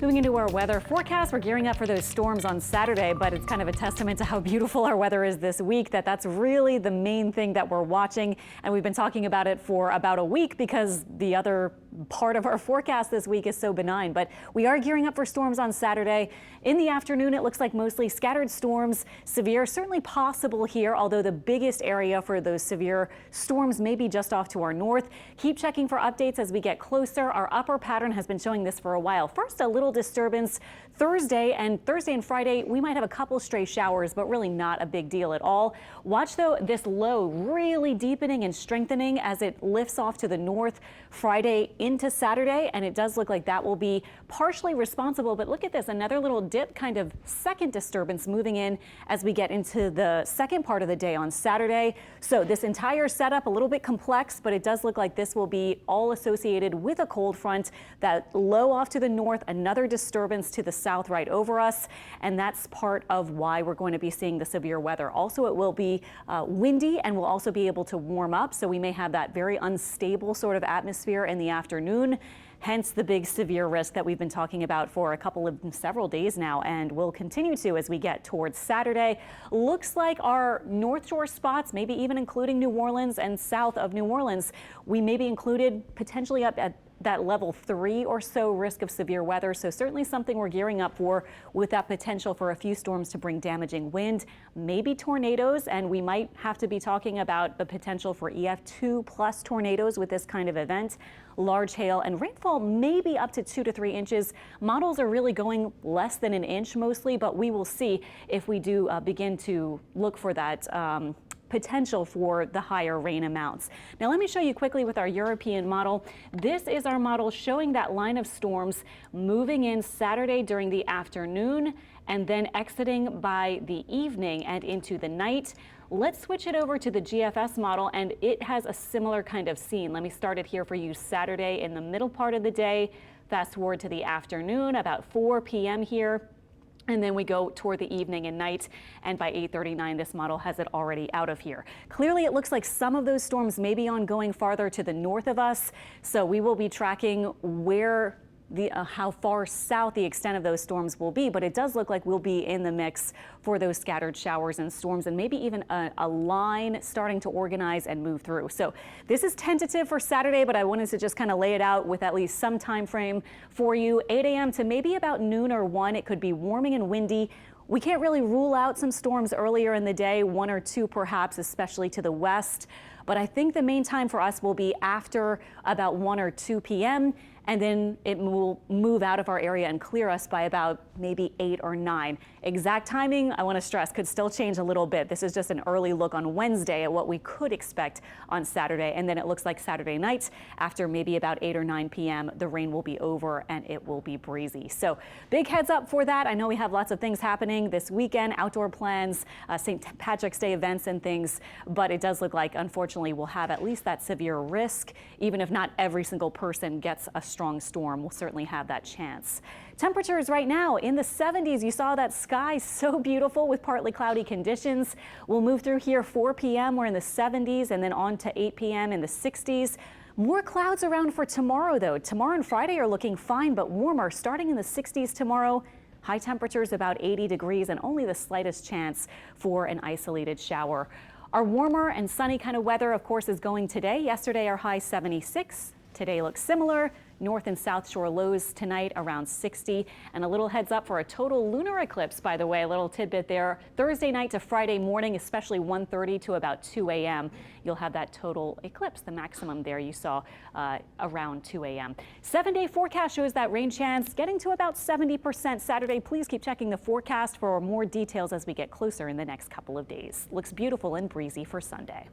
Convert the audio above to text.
Moving into our weather forecast, we're gearing up for those storms on Saturday, but it's kind of a testament to how beautiful our weather is this week that's really the main thing that we're watching. And we've been talking about it for about a week because the other part of our forecast this week is so benign. But we are gearing up for storms on Saturday. In the afternoon, it looks like mostly scattered storms. Severe, certainly possible here, although the biggest area for those severe storms may be just off to our north. Keep checking for updates as we get closer. Our upper pattern has been showing this for a while. First, a little disturbance Thursday and Friday. We might have a couple stray showers, but really not a big deal at all. Watch, though, this low really deepening and strengthening as it lifts off to the north Friday into Saturday, and it does look like that will be partially responsible. But look at this, another little dip, kind of second disturbance moving in as we get into the second part of the day on Saturday. So this entire setup a little bit complex, but it does look like this will be all associated with a cold front. That low off to the north, another disturbance to the south right over us, and that's part of why we're going to be seeing the severe weather. Also, it will be windy, and we'll also be able to warm up, so we may have that very unstable sort of atmosphere in the afternoon. Hence the big severe risk that we've been talking about for several days now, and will continue to as we get towards Saturday. Looks like our North Shore spots, maybe even including New Orleans and south of New Orleans, we may be included potentially up at that level 3 or so risk of severe weather. So certainly something we're gearing up for, with that potential for a few storms to bring damaging wind, maybe tornadoes, and we might have to be talking about the potential for EF2 plus tornadoes with this kind of event. Large hail and rainfall maybe up to 2 to 3 inches. Models are really going less than an inch mostly, but we will see if we do begin to look for that potential for the higher rain amounts. Now let me show you quickly with our European model. This is our model showing that line of storms moving in Saturday during the afternoon and then exiting by the evening and into the night. Let's switch it over to the GFS model, and it has a similar kind of scene. Let me start it here for you Saturday in the middle part of the day. Fast forward to the afternoon, about 4 p.m. here. And then we go toward the evening and night, and by 8:39, this model has it already out of here. Clearly, it looks like some of those storms may be ongoing farther to the north of us, so we will be tracking where how far south the extent of those storms will be, but it does look like we'll be in the mix for those scattered showers and storms, and maybe even a line starting to organize and move through. So this is tentative for Saturday, but I wanted to just kind of lay it out with at least some time frame for you. 8 a.m. to maybe about noon or 1, it could be warming and windy. We can't really rule out some storms earlier in the day, 1 or 2 perhaps, especially to the west. But I think the main time for us will be after about 1 or 2 p.m. and then it will move out of our area and clear us by about maybe 8 or 9. Exact timing, I want to stress, could still change a little bit. This is just an early look on Wednesday at what we could expect on Saturday. And then it looks like Saturday night, after maybe about 8 or 9 p.m., the rain will be over and it will be breezy. So big heads up for that. I know we have lots of things happening this weekend, outdoor plans, St. Patrick's Day events and things, but it does look like, unfortunately, we'll have at least that severe risk. Even if not every single person gets a strong storm, we'll certainly have that chance. Temperatures right now in the 70s. You saw that sky so beautiful with partly cloudy conditions. We'll move through here 4 p.m. We're in the 70s, and then on to 8 p.m. in the 60s. More clouds around for tomorrow, though. Tomorrow and Friday are looking fine, but warmer, starting in the 60s tomorrow. High temperatures about 80 degrees and only the slightest chance for an isolated shower. Our warmer and sunny kind of weather, of course, is going today. Yesterday, our high 76. Today looks similar. North and South Shore lows tonight around 60. And a little heads up for a total lunar eclipse, by the way, a little tidbit there. Thursday night to Friday morning, especially 1:30 to about 2 a.m. You'll have that total eclipse, the maximum there you saw around 2 a.m. 7-day forecast shows that rain chance getting to about 70% Saturday. Please keep checking the forecast for more details as we get closer in the next couple of days. Looks beautiful and breezy for Sunday.